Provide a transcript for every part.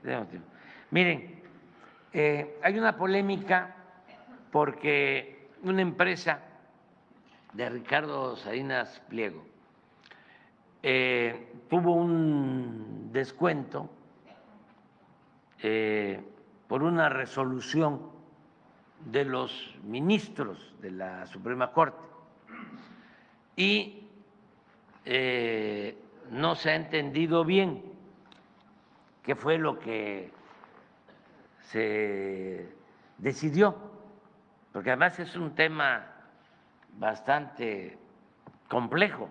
tenemos tiempo. Miren, hay una polémica porque una empresa de Ricardo Salinas Pliego tuvo un descuento por una resolución de los ministros de la Suprema Corte y no se ha entendido bien qué fue lo que se decidió, porque además es un tema bastante complejo,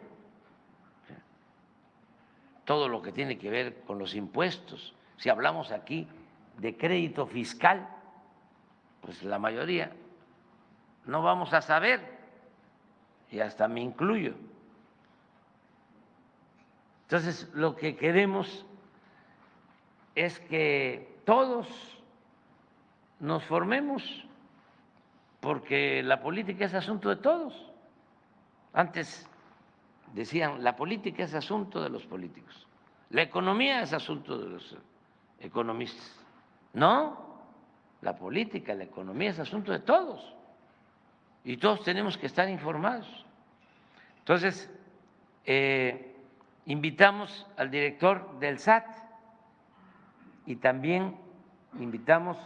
todo lo que tiene que ver con los impuestos. Si hablamos aquí de crédito fiscal, pues la mayoría no vamos a saber, y hasta me incluyo. Entonces, lo que queremos es que todos nos formemos, porque la política es asunto de todos. Antes decían, la política es asunto de los políticos, la economía es asunto de los economistas. No, la política, la economía es asunto de todos y todos tenemos que estar informados. Entonces, invitamos al director del SAT y también invitamos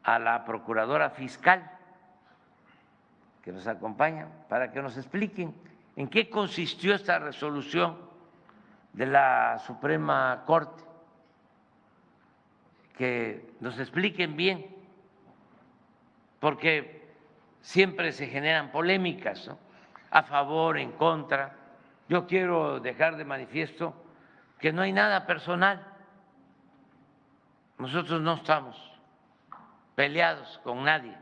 a la procuradora fiscal que nos acompaña para que nos expliquen en qué consistió esta resolución de la Suprema Corte, que nos expliquen bien, porque siempre se generan polémicas, ¿no? A favor, en contra. Yo quiero dejar de manifiesto que no hay nada personal. Nosotros no estamos peleados con nadie,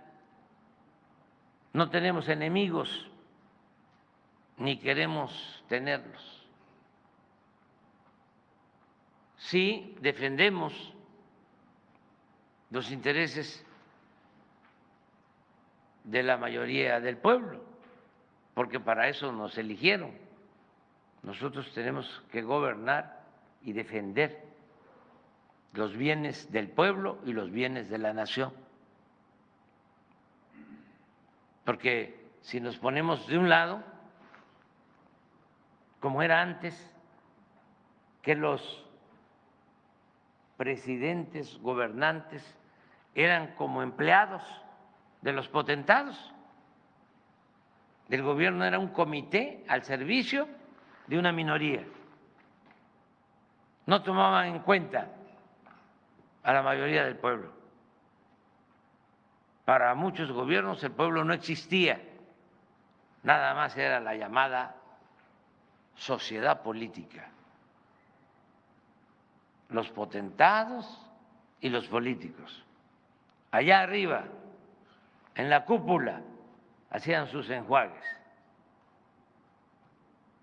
no tenemos enemigos ni queremos tenerlos. Sí defendemos los intereses de la mayoría del pueblo, porque para eso nos eligieron. Nosotros tenemos que gobernar y defender los bienes del pueblo y los bienes de la nación. Porque si nos ponemos de un lado, como era antes, que los presidentes, gobernantes, eran como empleados de los potentados. El gobierno era un comité al servicio de una minoría. No tomaban en cuenta a la mayoría del pueblo. Para muchos gobiernos el pueblo no existía, nada más era la llamada sociedad política, los potentados y los políticos. Allá arriba, en la cúpula, hacían sus enjuagues.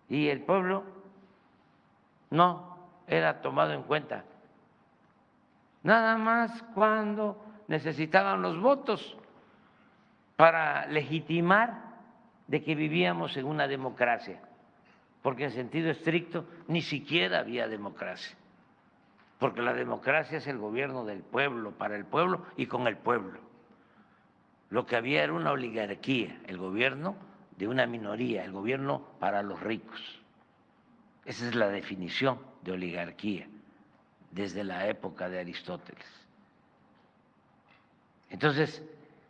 Y el pueblo no era tomado en cuenta. Nada más cuando necesitaban los votos para legitimar de que vivíamos en una democracia, porque en sentido estricto ni siquiera había democracia, porque la democracia es el gobierno del pueblo, para el pueblo y con el pueblo. Lo que había era una oligarquía, el gobierno de una minoría, el gobierno para los ricos. Esa es la definición de oligarquía desde la época de Aristóteles. Entonces,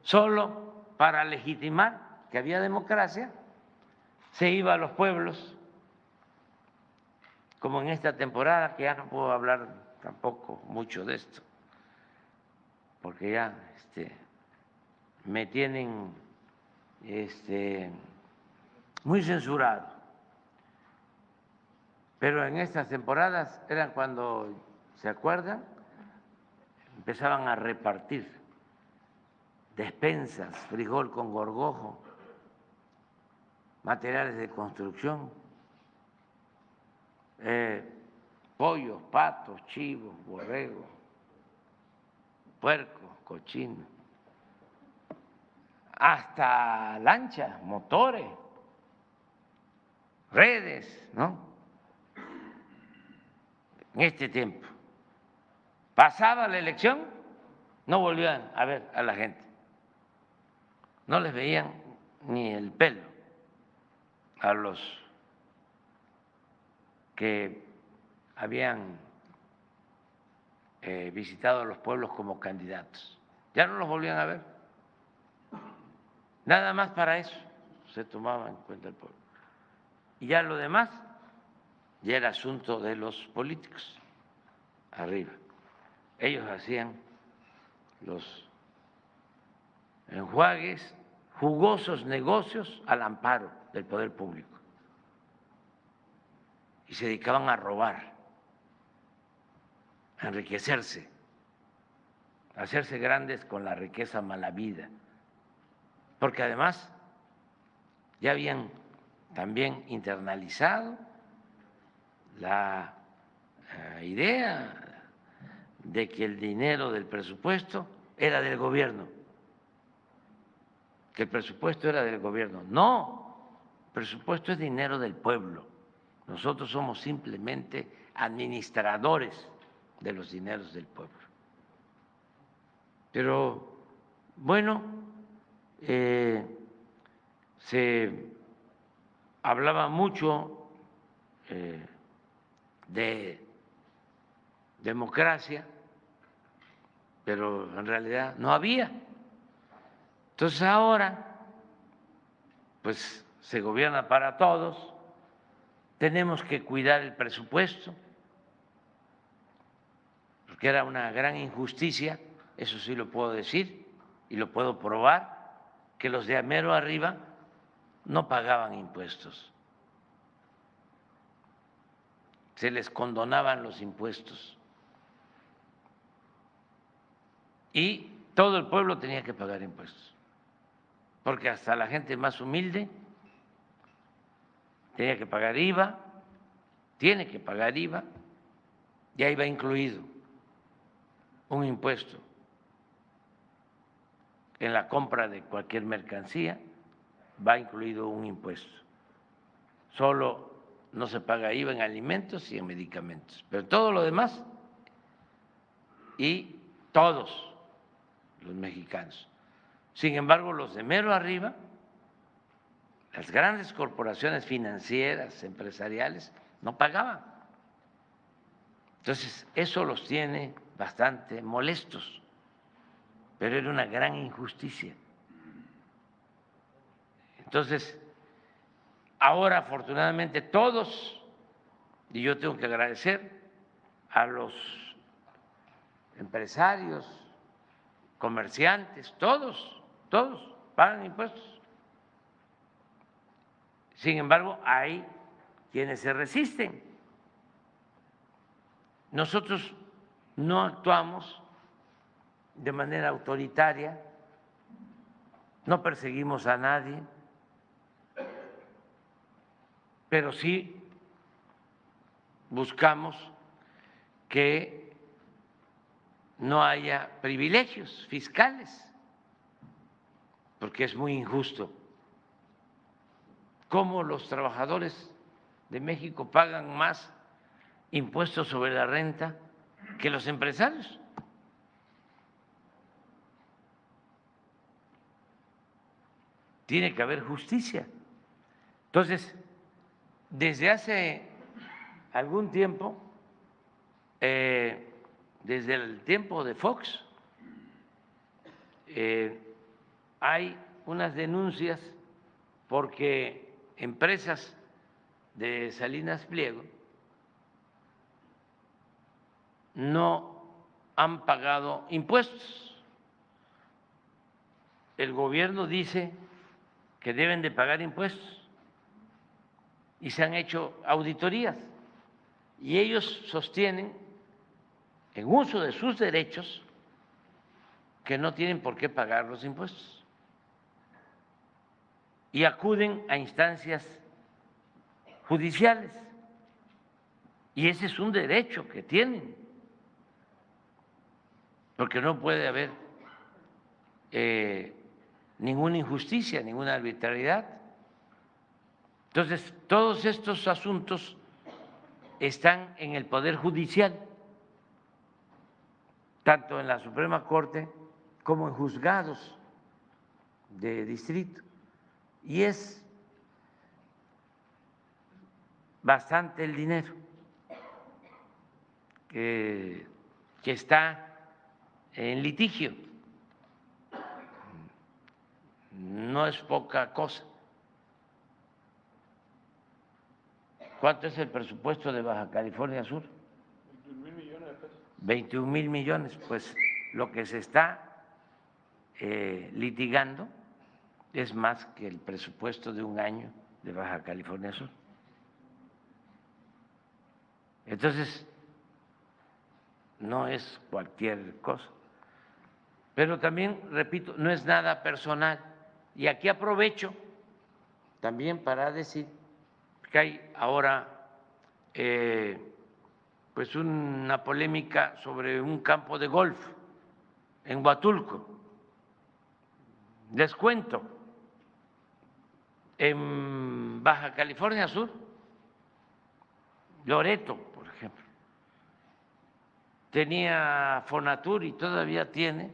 solo para legitimar que había democracia, se iba a los pueblos, como en esta temporada, que ya no puedo hablar tampoco mucho de esto, porque ya me tienen muy censurado. Pero en estas temporadas eran cuando, ¿se acuerdan? Empezaban a repartir despensas, frijol con gorgojo, materiales de construcción, pollos, patos, chivos, borregos, puercos, cochinos, hasta lanchas, motores, redes, ¿no? En este tiempo. pasaba la elección, no volvían a ver a la gente, no les veían ni el pelo a los que habían visitado a los pueblos como candidatos. Ya no los volvían a ver. Nada más para eso se tomaba en cuenta el pueblo. Y ya lo demás ya era asunto de los políticos arriba. Ellos hacían los enjuagues, jugosos negocios al amparo del poder público. Y se dedicaban a robar, a enriquecerse, a hacerse grandes con la riqueza malavida. Porque además ya habían también internalizado la idea de que el dinero del presupuesto era del gobierno, que el presupuesto era del gobierno. No, el presupuesto es dinero del pueblo. Nosotros somos simplemente administradores de los dineros del pueblo. Pero bueno, se hablaba mucho de democracia, pero en realidad no había. Entonces ahora, pues se gobierna para todos, tenemos que cuidar el presupuesto, porque era una gran injusticia, eso sí lo puedo decir y lo puedo probar, que los de mero arriba no pagaban impuestos, se les condonaban los impuestos y todo el pueblo tenía que pagar impuestos, porque hasta la gente más humilde tenía que pagar IVA, tiene que pagar IVA, y ahí va incluido un impuesto en la compra de cualquier mercancía, va incluido un impuesto. Solo no se paga IVA en alimentos y en medicamentos, pero todo lo demás, y todos los mexicanos. Sin embargo, los de mero arriba, las grandes corporaciones financieras, empresariales, no pagaban. Entonces, eso los tiene bastante molestos, pero era una gran injusticia. Entonces, ahora afortunadamente todos, y yo tengo que agradecer a los empresarios, comerciantes, todos pagan impuestos. Sin embargo, hay quienes se resisten. Nosotros no actuamos de manera autoritaria, no perseguimos a nadie, pero sí buscamos que no haya privilegios fiscales, porque es muy injusto. ¿Cómo los trabajadores de México pagan más impuestos sobre la renta que los empresarios? Tiene que haber justicia. Entonces, desde hace algún tiempo, desde el tiempo de Fox, hay unas denuncias porque empresas de Salinas Pliego no han pagado impuestos. El gobierno dice que deben de pagar impuestos y se han hecho auditorías y ellos sostienen, en uso de sus derechos, que no tienen por qué pagar los impuestos y acuden a instancias judiciales, y ese es un derecho que tienen, porque no puede haber ninguna injusticia, ninguna arbitrariedad. Entonces, todos estos asuntos están en el Poder Judicial, tanto en la Suprema Corte como en juzgados de distrito. Y es bastante el dinero que está en litigio. No es poca cosa. ¿Cuánto es el presupuesto de Baja California Sur? 21,000 millones de pesos. 21,000 millones. Pues lo que se está litigando es más que el presupuesto de un año de Baja California Sur. Entonces, no es cualquier cosa. Pero también, repito, no es nada personal. Y aquí aprovecho también para decir que hay ahora pues una polémica sobre un campo de golf en Huatulco. Les cuento, en Baja California Sur, Loreto, por ejemplo, tenía Fonatur y todavía tiene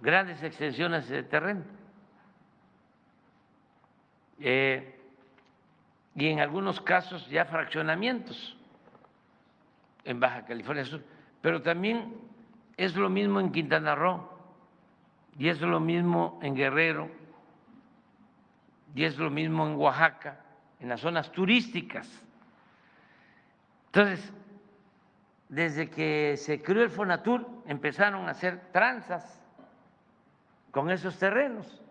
grandes extensiones de terreno. Y en algunos casos ya fraccionamientos en Baja California Sur, pero también es lo mismo en Quintana Roo, y es lo mismo en Guerrero, y es lo mismo en Oaxaca, en las zonas turísticas. Entonces, desde que se creó el Fonatur, empezaron a hacer tranzas con esos terrenos,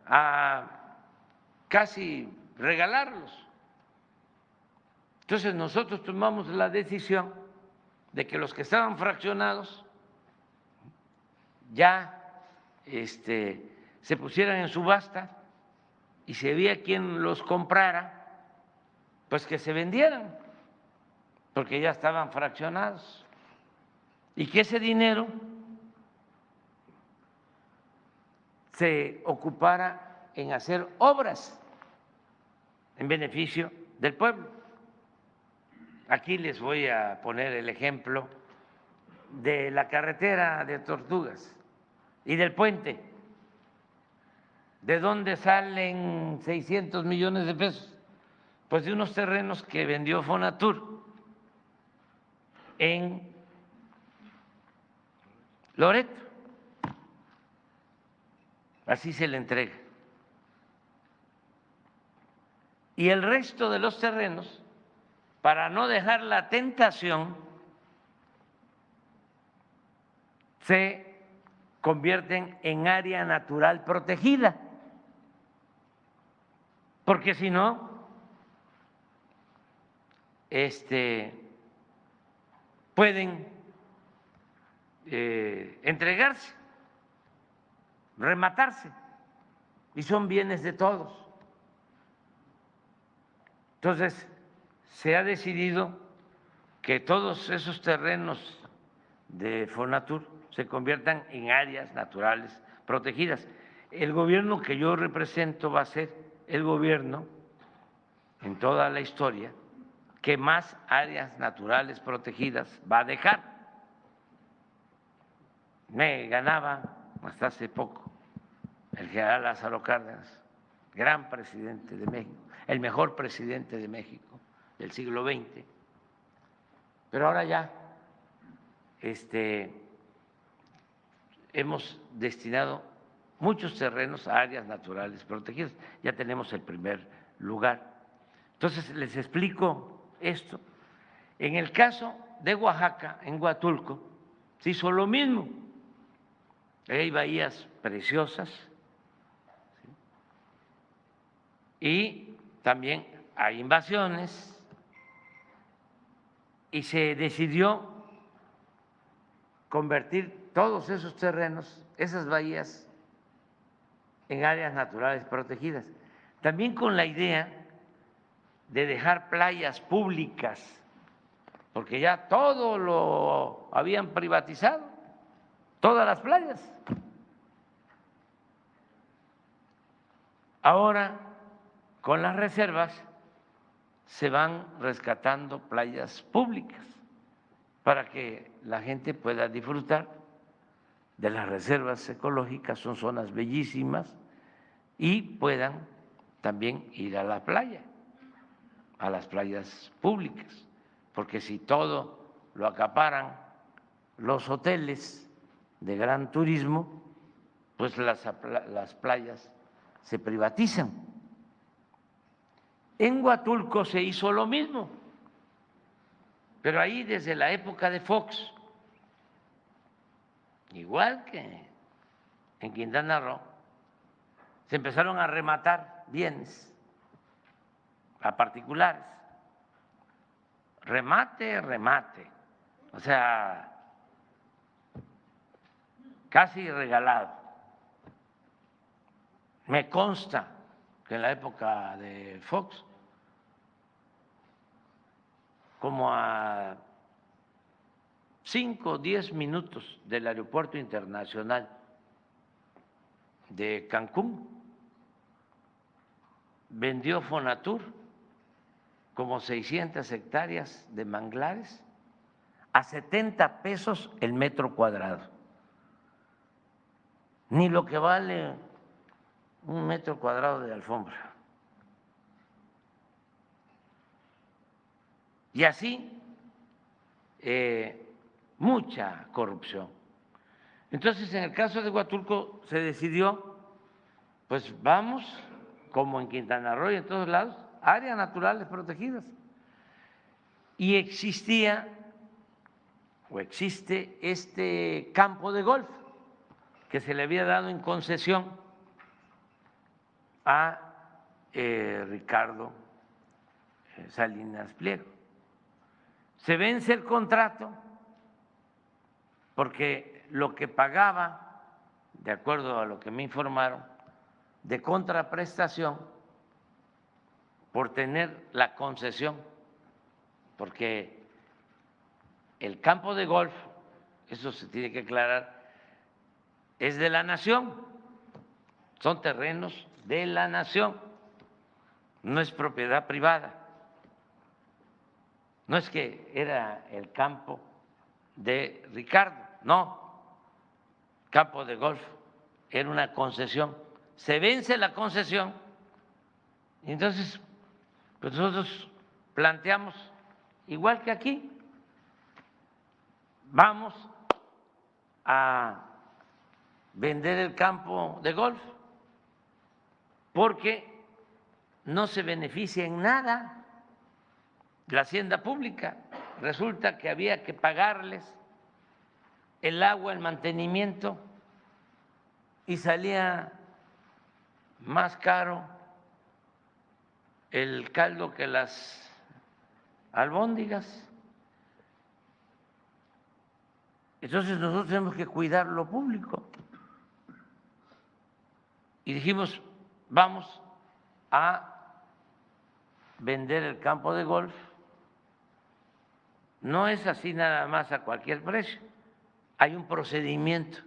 a casi regalarlos. Entonces nosotros tomamos la decisión de que los que estaban fraccionados ya se pusieran en subasta y si había quien los comprara, pues que se vendieran, porque ya estaban fraccionados, y que ese dinero se ocupara en hacer obras en beneficio del pueblo. Aquí les voy a poner el ejemplo de la carretera de Tortugas y del puente. ¿De dónde salen 600 millones de pesos? Pues de unos terrenos que vendió Fonatur en Loreto. Así se le entrega. Y el resto de los terrenos, para no dejar la tentación, se convierten en área natural protegida, porque si no, pueden entregarse, rematarse, y son bienes de todos. Entonces, se ha decidido que todos esos terrenos de Fonatur se conviertan en áreas naturales protegidas. El gobierno que yo represento va a ser el gobierno en toda la historia que más áreas naturales protegidas va a dejar. Me ganaba hasta hace poco el general Lázaro Cárdenas, gran presidente de México, el mejor presidente de México del siglo XX, pero ahora ya hemos destinado muchos terrenos a áreas naturales protegidas, ya tenemos el primer lugar. Entonces, les explico esto. En el caso de Oaxaca, en Huatulco, se hizo lo mismo. Hay bahías preciosas, ¿sí? Y también hay invasiones, y se decidió convertir todos esos terrenos, esas bahías, en áreas naturales protegidas. También con la idea de dejar playas públicas, porque ya todo lo habían privatizado, todas las playas. Ahora, con las reservas, se van rescatando playas públicas para que la gente pueda disfrutar de las reservas ecológicas, son zonas bellísimas, y puedan también ir a la playa, a las playas públicas, porque si todo lo acaparan los hoteles de gran turismo, pues las playas se privatizan. En Huatulco se hizo lo mismo, pero ahí desde la época de Fox, igual que en Quintana Roo, se empezaron a rematar bienes a particulares, remate, o sea, casi regalado. Me consta que en la época de Fox, como a 5 o 10 minutos del Aeropuerto Internacional de Cancún, vendió Fonatur como 600 hectáreas de manglares a 70 pesos el metro cuadrado. Ni lo que vale un metro cuadrado de alfombra. Y así, mucha corrupción. Entonces, en el caso de Huatulco se decidió, pues vamos, como en Quintana Roo y en todos lados, áreas naturales protegidas. Y existía o existe este campo de golf que se le había dado en concesión a Ricardo Salinas Pliego. Se vence el contrato porque lo que pagaba, de acuerdo a lo que me informaron, de contraprestación por tener la concesión, porque el campo de golf, eso se tiene que aclarar, es de la nación, son terrenos de la nación, no es propiedad privada. No es que era el campo de Ricardo, no, campo de golf, era una concesión. Se vence la concesión y entonces pues nosotros planteamos, igual que aquí, vamos a vender el campo de golf porque no se beneficia en nada la hacienda pública. Resulta que había que pagarles el agua, el mantenimiento, y salía más caro el caldo que las albóndigas. Entonces nosotros tenemos que cuidar lo público. Y dijimos, vamos a vender el campo de golf. No es así nada más a cualquier precio. Hay un procedimiento.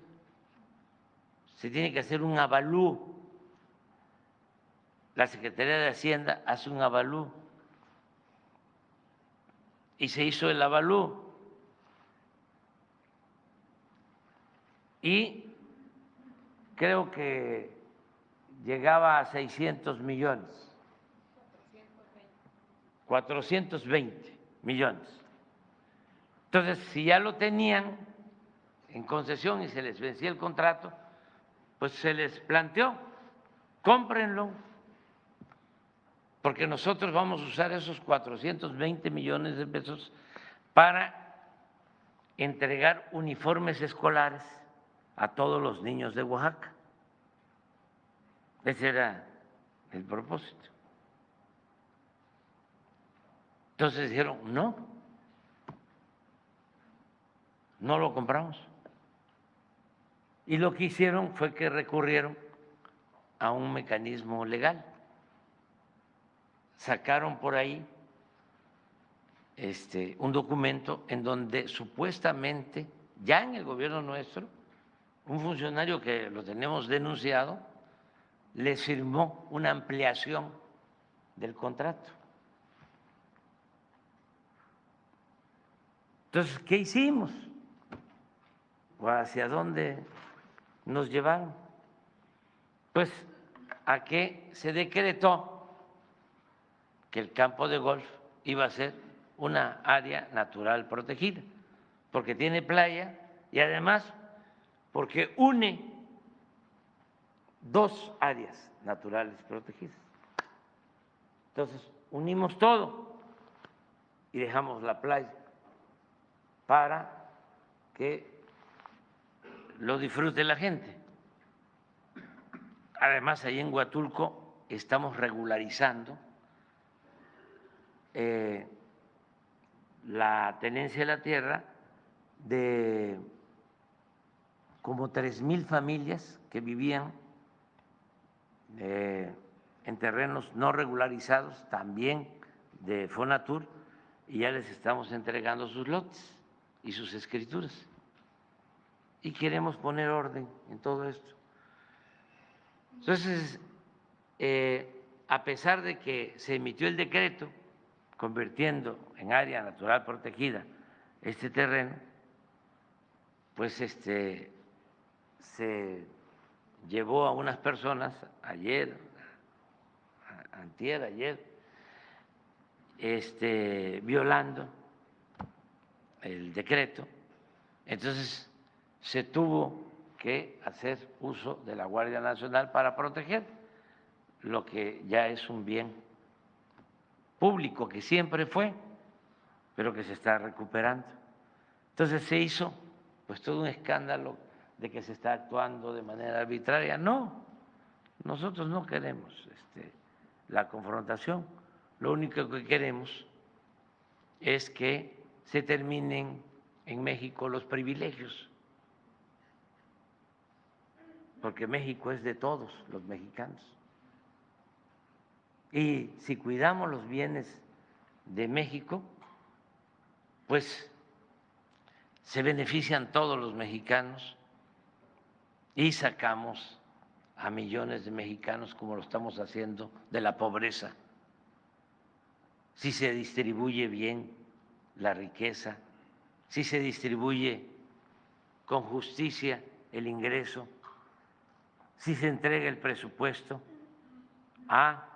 Se tiene que hacer un avalúo. La Secretaría de Hacienda hace un avalúo. Y se hizo el avalúo. Y creo que llegaba a 600 millones. 420 millones. Entonces, si ya lo tenían en concesión y se les vencía el contrato, pues se les planteó, cómprenlo, porque nosotros vamos a usar esos 420 millones de pesos para entregar uniformes escolares a todos los niños de Oaxaca. Ese era el propósito. Entonces dijeron, no lo compramos. Y lo que hicieron fue que recurrieron a un mecanismo legal. Sacaron por ahí un documento en donde supuestamente, ya en el gobierno nuestro, un funcionario que lo tenemos denunciado, les firmó una ampliación del contrato. Entonces, ¿qué hicimos? ¿O hacia dónde nos llevaron? Pues a que se decretó que el campo de golf iba a ser una área natural protegida, porque tiene playa y además porque une dos áreas naturales protegidas. Entonces, unimos todo y dejamos la playa para que lo disfrute la gente. Además, ahí en Huatulco estamos regularizando la tenencia de la tierra de como 3,000 familias que vivían en terrenos no regularizados, también de Fonatur, y ya les estamos entregando sus lotes y sus escrituras. Y queremos poner orden en todo esto. Entonces, a pesar de que se emitió el decreto convirtiendo en área natural protegida este terreno, pues se llevó a unas personas ayer, antier, ayer, violando el decreto. Entonces se tuvo que hacer uso de la Guardia Nacional para proteger lo que ya es un bien público, que siempre fue, pero que se está recuperando. Entonces se hizo pues todo un escándalo de que se está actuando de manera arbitraria. No, nosotros no queremos la confrontación. Lo único que queremos es que se terminen en México los privilegios, porque México es de todos los mexicanos. Y si cuidamos los bienes de México, pues se benefician todos los mexicanos y sacamos a millones de mexicanos, como lo estamos haciendo, de la pobreza. Si se distribuye bien la riqueza, si se distribuye con justicia el ingreso, si se entrega el presupuesto a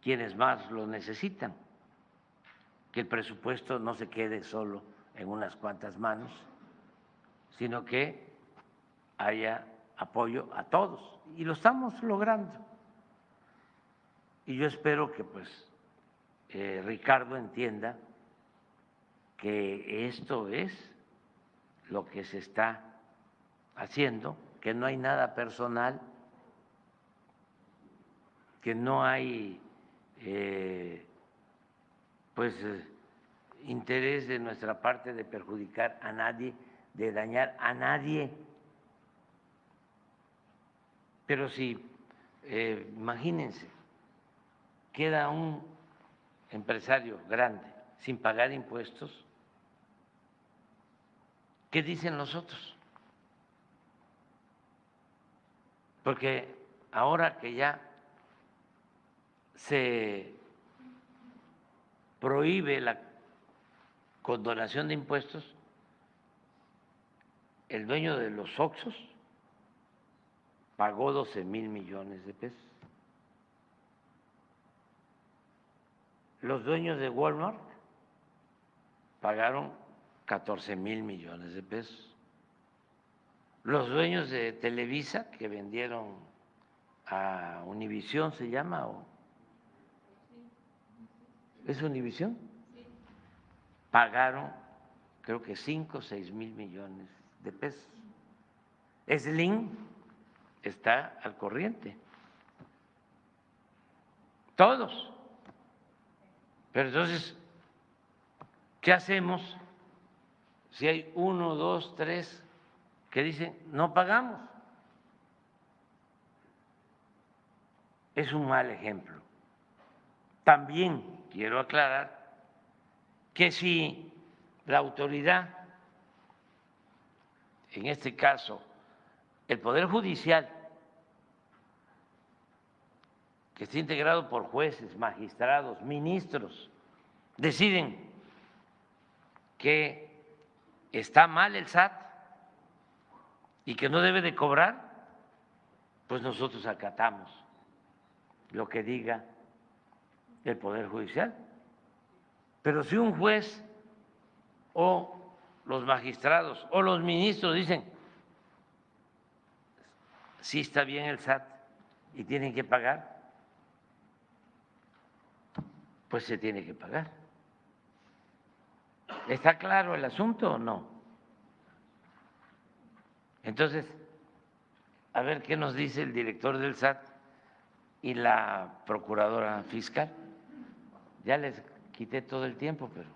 quienes más lo necesitan, que el presupuesto no se quede solo en unas cuantas manos, sino que haya apoyo a todos, y lo estamos logrando. Y yo espero que pues Ricardo entienda que esto es lo que se está haciendo, que no hay nada personal, que no hay interés de nuestra parte de perjudicar a nadie, de dañar a nadie. Pero si, imagínense, queda un empresario grande sin pagar impuestos, ¿qué dicen los otros? Porque ahora que ya se prohíbe la condonación de impuestos, el dueño de los Oxxos pagó 12,000 millones de pesos. Los dueños de Walmart pagaron 14,000 millones de pesos. Los dueños de Televisa, que vendieron a Univisión, ¿se llama? ¿Es Univisión? Pagaron creo que 5 o 6,000 millones de pesos. Slim está al corriente. Todos. Pero entonces, ¿qué hacemos si hay 1, 2, 3 que dicen no pagamos? Es un mal ejemplo. También quiero aclarar que si la autoridad, en este caso el Poder Judicial, que está integrado por jueces, magistrados, ministros, deciden que está mal el SAT y que no debe de cobrar, pues nosotros acatamos lo que diga el Poder Judicial. Pero si un juez o los magistrados o los ministros dicen, sí está bien el SAT y tienen que pagar, pues se tiene que pagar. ¿Está claro el asunto o no? Entonces, a ver qué nos dice el director del SAT y la procuradora fiscal. Ya les quité todo el tiempo, pero